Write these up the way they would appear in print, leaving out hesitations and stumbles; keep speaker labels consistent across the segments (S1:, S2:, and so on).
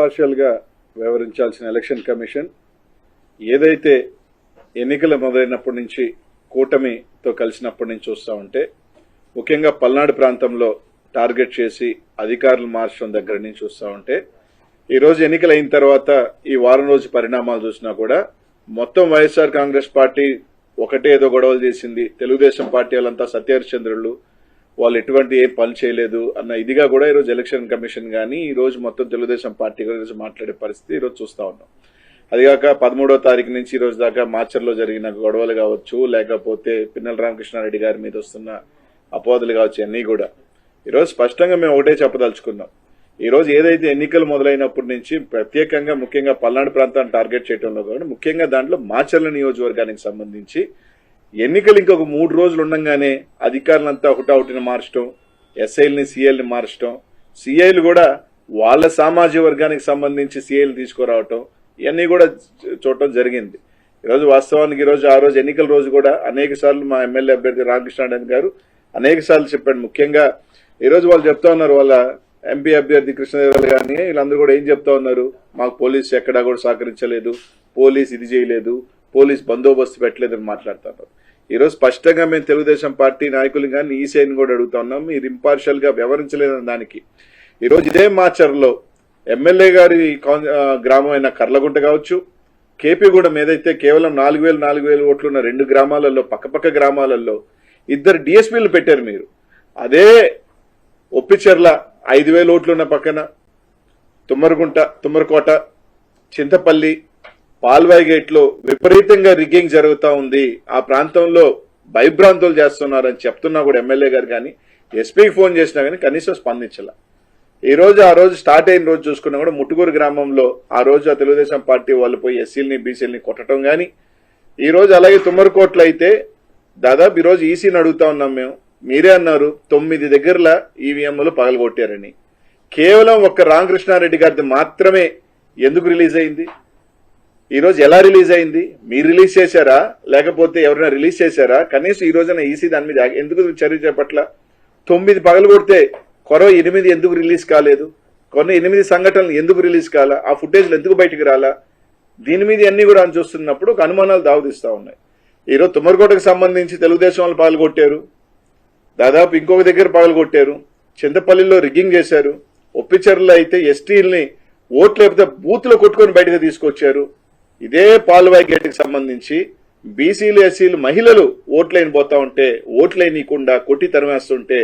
S1: Impartial గా వ్యవహరించాల్సిన election commission ఏదైతే ఎన్నికలు మొదలైనప్పటి నుంచి కూటమితో కలిసినప్పటి నుంచి చూస్తా ఉంటే ముఖ్యంగా పల్నాడు ప్రాంతంలో టార్గెట్ చేసి అధికారులు మార్చడం దగ్గర నుంచి చూస్తా ఉంటే ఈ రోజు ఎన్నికలు అయిన తర్వాత ఈ వారం రోజు పరిణామాలు చూసినా కూడా మొత్తం వైఎస్ఆర్ కాంగ్రెస్ పార్టీ ఒకటే ఏదో గొడవలు చేసింది, తెలుగుదేశం పార్టీ వాళ్ళంతా సత్యహరిశ్చంద్రులు, వాళ్ళు ఎటువంటి ఏం పని చేయలేదు అన్న ఇదిగా కూడా ఈరోజు ఎలక్షన్ కమిషన్ కానీ ఈ రోజు మొత్తం తెలుగుదేశం పార్టీ గురించి మాట్లాడే పరిస్థితి ఈరోజు చూస్తా ఉన్నాం. అదిగాక 13వ తారీఖు నుంచి ఈ రోజు దాకా మాచర్లో జరిగిన గొడవలు కావచ్చు, లేకపోతే పిన్నెల రామకృష్ణారెడ్డి గారి మీద వస్తున్న అపోహలు కావచ్చు, అన్నీ కూడా ఈరోజు స్పష్టంగా మేము ఒకటే చెప్పదలుచుకున్నాం. ఈ రోజు ఏదైతే ఎన్నికలు మొదలైనప్పటి నుంచి ప్రత్యేకంగా ముఖ్యంగా పల్నాడు ప్రాంతాన్ని టార్గెట్ చేయడంలో కూడా ముఖ్యంగా దాంట్లో మాచర్ల నియోజకవర్గానికి సంబంధించి ఎన్నికలు ఇంకొక 3 రోజులు ఉండగానే అధికారులంతా ఒకటౌటిని మార్చడం, ఎస్ఐల్ని సిఐల్ని మార్చడం, సిఐలు కూడా వాళ్ళ సామాజిక వర్గానికి సంబంధించి సిఐలు తీసుకురావటం, ఇవన్నీ కూడా చూడటం జరిగింది. ఈరోజు వాస్తవానికి ఆ రోజు ఎన్నికల రోజు కూడా అనేక సార్లు మా ఎమ్మెల్యే అభ్యర్థి రామకృష్ణారెడ్డి గారు అనేక సార్లు చెప్పాడు. ముఖ్యంగా ఈరోజు వాళ్ళు చెప్తా ఉన్నారు, వాళ్ళ ఎంపీ అభ్యర్థి కృష్ణదేవరాయలు కానీ వీళ్ళందరూ కూడా ఏం చెప్తా ఉన్నారు, మాకు పోలీసు ఎక్కడా కూడా సహకరించలేదు, పోలీసు ఇది చేయలేదు, పోలీస్ బందోబస్తు పెట్టలేదని మాట్లాడుతున్నారు. ఈరోజు స్పష్టంగా మేము తెలుగుదేశం పార్టీ నాయకులు కానీ ఈసీఐని కూడా అడుగుతా ఉన్నాం, మీరు ఇంపార్షియల్ గా వ్యవహరించలేదని దానికి. ఈరోజు ఇదే మాచర్లో ఎమ్మెల్యే గారి గ్రామం అయిన కర్లగుంట కావచ్చు, కేపీగూడెం ఏదైతే కేవలం 4,000 ఓట్లున్న 2 గ్రామాలలో పక్కపక్క గ్రామాలలో 2 డిఎస్పీలు పెట్టారు మీరు. అదే ఒప్పిచెర్ల 5,000 ఓట్లున్న పక్కన తుమ్మరకోట, చింతపల్లి, పాల్వాయి గేట్ లో విపరీతంగా రిగ్గింగ్ జరుగుతూ ఉంది, ఆ ప్రాంతంలో భయభ్రాంతులు చేస్తున్నారని చెప్తున్నా కూడా ఎమ్మెల్యే గారు కానీ ఎస్పీకి ఫోన్ చేసినా కానీ కనీసం స్పందించాల. ఆ రోజు స్టార్ట్ అయిన రోజు చూసుకున్నా కూడా ముట్టుకూరు గ్రామంలో ఆ రోజు ఆ తెలుగుదేశం పార్టీ వాళ్ళు పోయి ఎస్సీలని బీసీలని కొట్టడం కానీ, ఈ రోజు అలాగే తుమ్మరకోట్లో అయితే దాదాపు ఈ రోజు ఈసీని అడుగుతా ఉన్నాం మేము, మీరే అన్నారు 9 దగ్గరలా ఈవీఎంలు పగలగొట్టారని. కేవలం ఒక్క రామకృష్ణారెడ్డి గారిది మాత్రమే ఎందుకు రిలీజ్ అయింది? ఈ రోజు ఎలా రిలీజ్ అయింది? మీరు రిలీజ్ చేశారా లేకపోతే ఎవరైనా రిలీజ్ చేశారా? కనీసం ఈ రోజున ఈసీ దాని మీద ఎందుకు చర్య చేపట్ల? 9 పగలగొడితే కొరవ 8 ఎందుకు రిలీజ్ కాలేదు? 8 సంఘటనలు ఎందుకు రిలీజ్ కాలా? ఆ ఫుటేజ్లు ఎందుకు బయటకు రాలా? దీని మీద అన్ని కూడా అని చూస్తున్నప్పుడు ఒక అనుమానాలు దావదీస్తా ఉన్నాయి. ఈరోజు తుమ్మరకోటకు సంబంధించి తెలుగుదేశం వాళ్ళు పగలగొట్టారు, దాదాపు ఇంకొక దగ్గర పగలగొట్టారు, చింతపల్లిలో రిగ్గింగ్ చేశారు, ఒప్పిచెర్లో అయితే ఎస్టీల్ని ఓట్లు లేకపోతే బూత్లో కొట్టుకొని బయటకు తీసుకొచ్చారు. ఇదే పాల్వాయి గేట్కి సంబంధించి బీసీలు ఎస్సీలు మహిళలు ఓట్లైన పోతా ఉంటే ఓట్లైనీయకుండా కొట్టి తరిమేస్తుంటే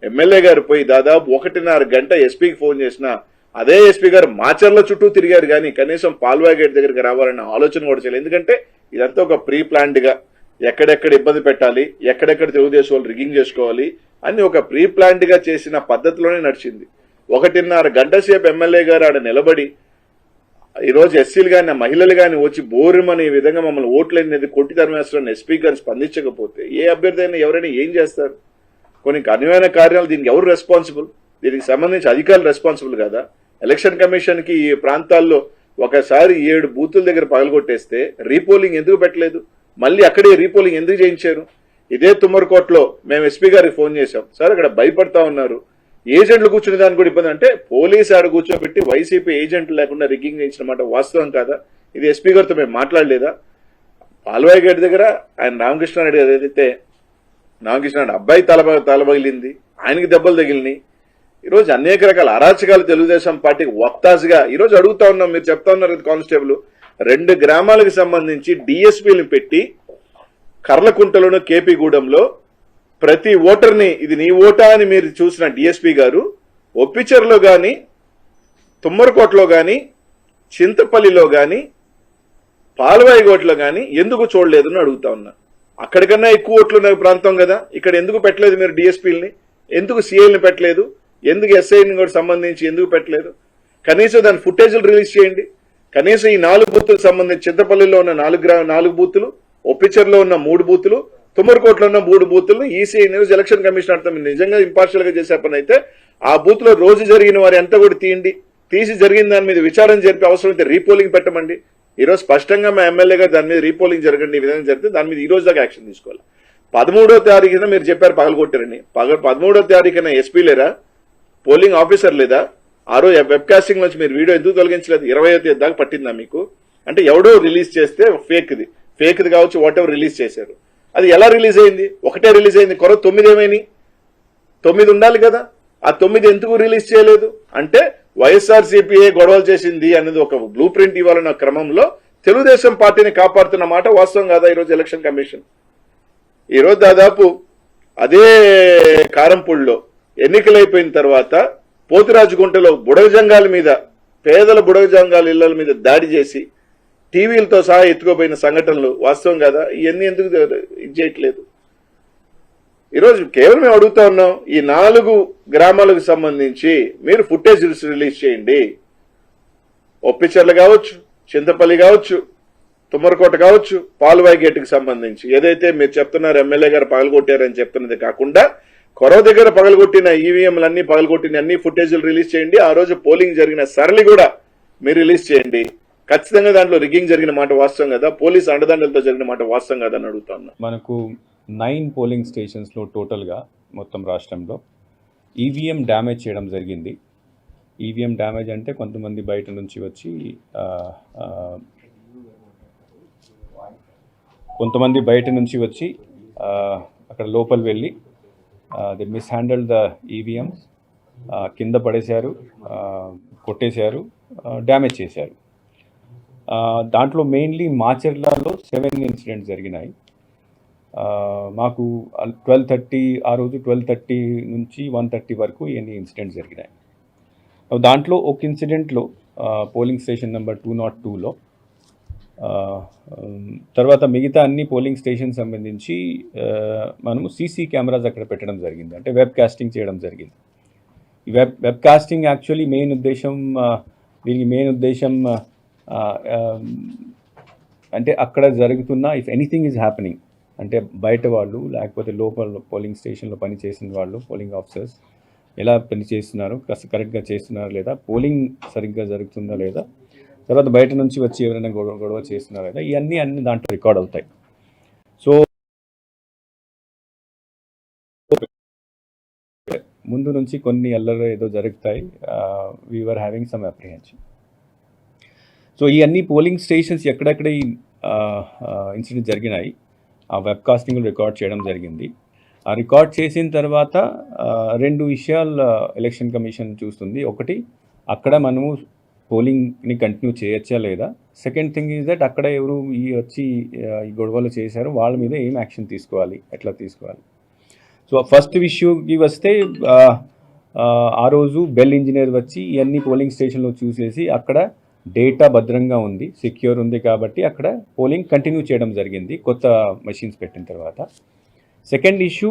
S1: ఎమ్మెల్యే గారు పోయి దాదాపు 1.5 గంట ఎస్పీకి ఫోన్ చేసినా అదే ఎస్పీ గారు మాచర్ల చుట్టూ తిరిగారు కానీ కనీసం పాల్వాయి గేట్ దగ్గరికి రావాలన్న ఆలోచన కూడా చేయలేదు. ఎందుకంటే ఇదంతా ఒక ప్రీ ప్లాన్డ్ గా ఎక్కడెక్కడ ఇబ్బంది పెట్టాలి, ఎక్కడెక్కడ తెలుగుదేశం వాళ్ళు రిగ్గింగ్ చేసుకోవాలి అని ఒక ప్రీ ప్లాన్డ్ గా చేసిన పద్ధతిలోనే నడిచింది. 1.5 గంట సేపు ఎమ్మెల్యే గారు ఆడ నిలబడి ఈరోజు ఎస్సీలు కానీ మహిళలు కానీ వచ్చి బోరుమని ఈ విధంగా మమ్మల్ని ఓట్లనేది కొట్టి తరిమేస్తారని ఎస్పీ గారు స్పందించకపోతే ఏ అభ్యర్థి అయినా ఎవరైనా ఏం చేస్తారు? కొన్ని అనువైన కార్యాలు దీనికి ఎవరు రెస్పాన్సిబుల్? దీనికి సంబంధించి అధికారులు రెస్పాన్సిబుల్ కదా? ఎలక్షన్ కమిషన్ కి ఈ ప్రాంతాల్లో ఒకసారి 7 బూతుల దగ్గర పగలగొట్టేస్తే రీపోలింగ్ ఎందుకు పెట్టలేదు? మళ్ళీ అక్కడే రీపోలింగ్ ఎందుకు చేయించారు? ఇదే తుమ్మరకోటలో మేము ఎస్పీ గారికి ఫోన్ చేశాం, సార్ అక్కడ భయపడతా ఉన్నారు, ఏజెంట్లు కూర్చునే దానికి కూడా ఇబ్బంది. అంటే పోలీసు ఆడ కూర్చోబెట్టి వైసీపీ ఏజెంట్లు లేకుండా రిగ్గింగ్ చేయించిన మాట వాస్తవం కాదా? ఇది ఎస్పీ గారితో మేము మాట్లాడలేదా? పాల్వాయి గేట్ దగ్గర ఆయన రామకృష్ణారెడ్డి ఏదైతే రామకృష్ణారెడ్డి అబ్బాయి తలబగిలింది, ఆయనకి దెబ్బలు తగిలినాయి. ఈరోజు అనేక రకాల అరాచకాలు తెలుగుదేశం పార్టీకి వత్తాసుగా ఈరోజు అడుగుతా ఉన్నాం. మీరు చెప్తా ఉన్నారు కానిస్టేబుల్ 2 గ్రామాలకు సంబంధించి డిఎస్పీని పెట్టి కర్లకుంటలోను కేపీగూడెంలో ప్రతి ఓటర్ని ఇది నీ ఓటా అని మీరు చూసిన డిఎస్పీ గారు ఒప్పిచెర్లో గాని, తుమ్మరకోటలో గాని, చింతపల్లిలో గాని, పాల్వాయిగోట్లో గాని ఎందుకు చూడలేదని అడుగుతా ఉన్నా. అక్కడికన్నా ఎక్కువ ఓట్లున్న ప్రాంతం కదా, ఇక్కడ ఎందుకు పెట్టలేదు మీరు డిఎస్పీలని? ఎందుకు సిఐల్ని పెట్టలేదు? ఎందుకు ఎస్ఐని కూడా సంబంధించి ఎందుకు పెట్టలేదు? కనీసం దాని ఫుటేజ్లు రిలీజ్ చేయండి. కనీసం ఈ 4 బూతులకు సంబంధించి చింతపల్లిలో ఉన్న 4 బూతులు, ఒప్పిచెర్లో ఉన్న 3 బూతులు, తుమ్మరకోటలో ఉన్న 3 బూతులను ఈసీఐ న్యూస్ ఎలక్షన్ కమిషన్ అర్థం నిజంగా ఇంపార్షియల్ గా చేసే పని అయితే ఆ బూత్ లో రోజు జరిగిన వారి అంతా కూడా తీసి జరిగిన దాని మీద విచారణ జరిపి అవసరమైతే రీపోలింగ్ పెట్టమండి. ఈరోజు స్పష్టంగా మా ఎమ్మెల్యే గారు దాని మీద రీపోలింగ్ జరగండి, ఈ విధంగా జరిగితే దాని మీద ఈ రోజు దాకా యాక్షన్ తీసుకోవాలి. 13వ తారీఖున మీరు చెప్పారు పగలగొట్టారని. 13వ తారీఖున ఎస్పీ లేరా? పోలింగ్ ఆఫీసర్ లేదా? ఆ రోజు వెబ్ కాస్టింగ్ నుంచి మీరు వీడియో ఎందుకు తొలగించలేదు? 20వ తేదీ దాకా పట్టిందా మీకు? అంటే ఎవడో రిలీజ్ చేస్తే ఫేక్ది కావచ్చు, వాట్ ఎవర్ రిలీజ్ చేశారు. అది ఎలా రిలీజ్ అయింది? ఒకటే రిలీజ్ అయింది, 9 ఏమైనాయి? 9 ఉండాలి కదా. ఆ 9 ఎందుకు రిలీజ్ చేయలేదు అంటే వైఎస్ఆర్సీపీఏ గొడవలు చేసింది అనేది ఒక బ్లూ ప్రింట్ ఇవ్వాలన్న క్రమంలో తెలుగుదేశం పార్టీని కాపాడుతున్న మాట వాస్తవం కాదా? ఈరోజు ఎలక్షన్ కమిషన్ ఈరోజు దాదాపు అదే కారంపూడిలో ఎన్నికలైపోయిన తర్వాత పోతురాజుగుంటలో బుడగజంగాల మీద, పేదల బుడగజంగాల ఇళ్ల మీద దాడి చేసి టీవీలతో సహా ఎత్తుకోపోయిన సంఘటనలు వాస్తవం కదా. ఇవన్నీ ఎందుకు ఇది చేయట్లేదు? ఈరోజు కేవలం మేము అడుగుతా ఉన్నాం, ఈ 4 గ్రామాలకు సంబంధించి మీరు ఫుటేజ్ రిలీజ్ చేయండి. ఒప్పిచర్ల కావచ్చు, చింతపల్లి కావచ్చు, తుమ్మరకోట కావచ్చు, పాల్వాయి గేటుకి సంబంధించి ఏదైతే మీరు చెప్తున్నారు ఎమ్మెల్యే గారు పగలగొట్టారని చెప్తున్నది కాకుండా కొరవ దగ్గర పగలగొట్టిన ఈవీఎంలన్నీ పగలగొట్టిన అన్ని ఫుటేజీలు రిలీజ్ చేయండి. ఆ రోజు పోలింగ్ జరిగిన సరళి కూడా మీరు రిలీజ్ చేయండి. ఖచ్చితంగా దాంట్లో రిగ్గింగ్ జరిగిన మాట వాస్తవం కదా, పోలీసు అండదండలతో జరిగిన మాట వాస్తవం కదా అని అడుగుతున్నా.
S2: మనకు 9 పోలింగ్ స్టేషన్స్లో టోటల్గా మొత్తం రాష్ట్రంలో ఈవీఎం డ్యామేజ్ చేయడం జరిగింది. ఈవీఎం డ్యామేజ్ అంటే కొంతమంది బయట నుంచి వచ్చి అక్కడ లోపల వెళ్ళి ది మిస్హ్యాండిల్ ద ఈవీఎంస్, కింద పడేశారు, కొట్టేశారు, డ్యామేజ్ చేశారు. దాంట్లో మెయిన్లీ మాచర్లలో 7 ఇన్సిడెంట్స్ జరిగినాయి. మాకు 12:30 ఆ రోజు 12:30 నుంచి 1:30 వరకు ఎన్ని ఇన్సిడెంట్స్ జరిగినాయి. దాంట్లో ఒక ఇన్సిడెంట్లో పోలింగ్ స్టేషన్ నెంబర్ 202లో, తర్వాత మిగతా అన్ని పోలింగ్ స్టేషన్ సంబంధించి మనము సీసీ కెమెరాస్ అక్కడ పెట్టడం జరిగింది, అంటే వెబ్ కాస్టింగ్ చేయడం జరిగింది. ఈ వెబ్ కాస్టింగ్ యాక్చువల్లీ దీనికి మెయిన్ ఉద్దేశం అంటే అక్కడ జరుగుతున్న ఇఫ్ ఎనీథింగ్ ఈజ్ హ్యాపెనింగ్ అంటే బయట వాళ్ళు లేకపోతే లోపల పోలింగ్ స్టేషన్లో పనిచేసిన వాళ్ళు, పోలింగ్ ఆఫీసర్స్ ఎలా పనిచేస్తున్నారు, కరెక్ట్గా చేస్తున్నారా లేదా, పోలింగ్ సరిగ్గా జరుగుతుందా లేదా, తర్వాత బయట నుంచి వచ్చి ఎవరైనా గొడవ చేస్తున్నారా లేదా, ఇవన్నీ దాంట్లో రికార్డ్ అవుతాయి. సో ముందు నుంచి కొన్ని అల్లరి ఏదో జరుగుతాయి, we are having some apprehension. So ఈ అన్ని పోలింగ్ స్టేషన్స్ ఎక్కడెక్కడ ఈ ఇన్సిడెంట్ జరిగినాయి ఆ వెబ్ కాస్టింగ్ రికార్డ్ చేయడం జరిగింది. ఆ రికార్డ్ చేసిన తర్వాత 2 విషయాలు ఎలక్షన్ కమిషన్ చూస్తుంది. ఒకటి, అక్కడ మనము పోలింగ్ని కంటిన్యూ చేయొచ్చా లేదా. సెకండ్ థింగ్ ఈజ్ దట్ అక్కడ ఎవరు వచ్చి ఈ గొడవలు చేశారు వాళ్ళ మీద ఏం యాక్షన్ తీసుకోవాలి, ఎట్లా తీసుకోవాలి. సో ఫస్ట్ ఇష్యూకి వస్తే ఆ రోజు బెల్ ఇంజనీర్ వచ్చి ఇవన్నీ పోలింగ్ స్టేషన్లో చూసేసి అక్కడ డేటా భద్రంగా ఉంది, సెక్యూర్ ఉంది కాబట్టి అక్కడ పోలింగ్ కంటిన్యూ చేయడం జరిగింది కొత్త మెషిన్స్ పెట్టిన తర్వాత. సెకండ్ ఇష్యూ,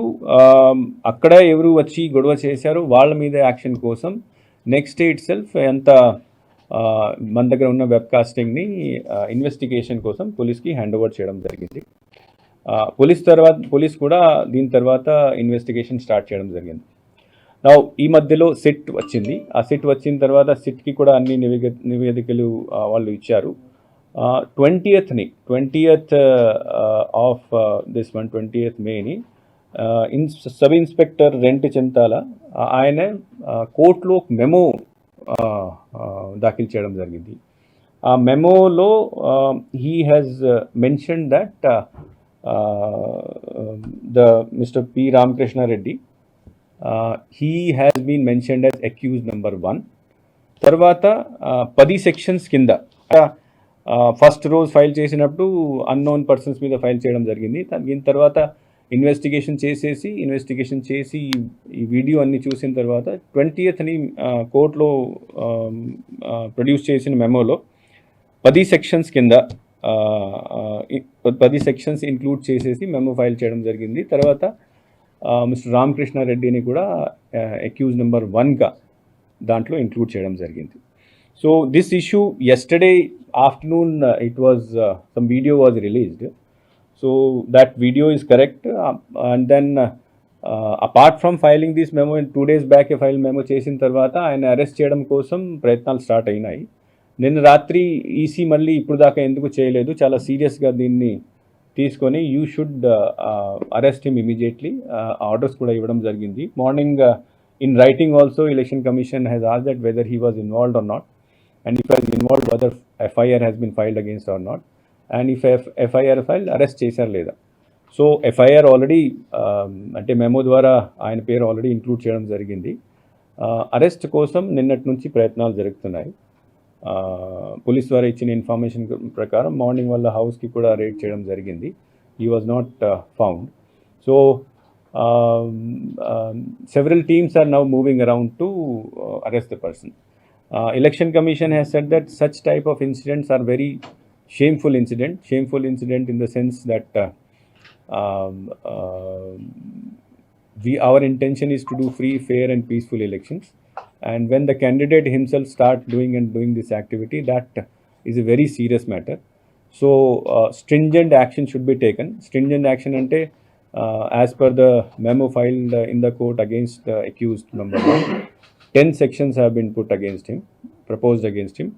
S2: అక్కడ ఎవరు వచ్చి గొడవ చేశారో వాళ్ళ మీద యాక్షన్ కోసం నెక్స్ట్ డే ఇట్ సెల్ఫ్ మన దగ్గర ఉన్న వెబ్ కాస్టింగ్ని ఇన్వెస్టిగేషన్ కోసం పోలీస్కి హ్యాండ్ ఓవర్ చేయడం జరిగింది. పోలీస్ కూడా దీని తర్వాత ఇన్వెస్టిగేషన్ స్టార్ట్ చేయడం జరిగింది. ఈ మధ్యలో సిట్ వచ్చింది. ఆ సిట్ వచ్చిన తర్వాత సిట్కి కూడా అన్ని నివేదికలు వాళ్ళు ఇచ్చారు. 20th of this month 20th మేని సబ్ ఇన్స్పెక్టర్ రెంటి చింతాల ఆయన కోర్టులో మెమో దాఖలు చేయడం జరిగింది. ఆ మెమోలో he has mention that mister P Ramakrishna Reddy he has been mentioned as accused number 1. తర్వాత 10 సెక్షన్స్ కింద ఫస్ట్ రోజు ఫైల్ చేసినప్పుడు అన్నోన్ పర్సన్స్ మీద ఫైల్ చేయడం జరిగింది. దీని తర్వాత ఇన్వెస్టిగేషన్ చేసి ఈ వీడియో అన్ని చూసిన తర్వాత 20th కోర్టులో ప్రొడ్యూస్ చేసిన మెమోలో 10 సెక్షన్స్ కింద 10 సెక్షన్స్ ఇంక్లూడ్ చేసేసి మెమో ఫైల్ చేయడం జరిగింది. తర్వాత మిస్టర్ రామకృష్ణారెడ్డిని కూడా అక్యూజ్ నెంబర్ 1గా దాంట్లో ఇంక్లూడ్ చేయడం జరిగింది. So this issue yesterday afternoon some video was released. So that video is correct, and then apart from filing this memo, 2 days back file memo చేసిన తర్వాత ఆయన అరెస్ట్ చేయడం కోసం ప్రయత్నాలు స్టార్ట్ అయినాయి. నిన్న రాత్రి ఈసీ మళ్ళీ ఇప్పుడు దాకా ఎందుకు చేయలేదు, చాలా సీరియస్గా దీన్ని తీసుకొని you should arrest him immediately orders కూడా ఇవ్వడం జరిగింది. Morning In writing also, Election Commission has asked that whether he was involved or not, and if he was involved, whether FIR has been filed against or not, and if FIR filed, arrest చేశారు లేదా. So FIR already అంటే memo ద్వారా ఆయన పేరు already include చేయడం జరిగింది. Arrest కోసం నిన్నటి నుంచి ప్రయత్నాలు జరుగుతున్నాయి. పోలీస్ ద్వారా ఇచ్చిన ఇన్ఫర్మేషన్ ప్రకారం మార్నింగ్ వాళ్ళ హౌస్కి కూడా రేడ్ చేయడం జరిగింది. He was not found. So several teams are now moving around to arrest the person. Election Commission has said that such type of incidents are very shameful incident in the sense that our intention is to do free, fair and peaceful elections, and when the candidate himself start doing this activity, that is a very serious matter. So stringent action should be taken. Stringent action ante as per the memo filed in the court against the accused number 1, 10 sections have been proposed against him.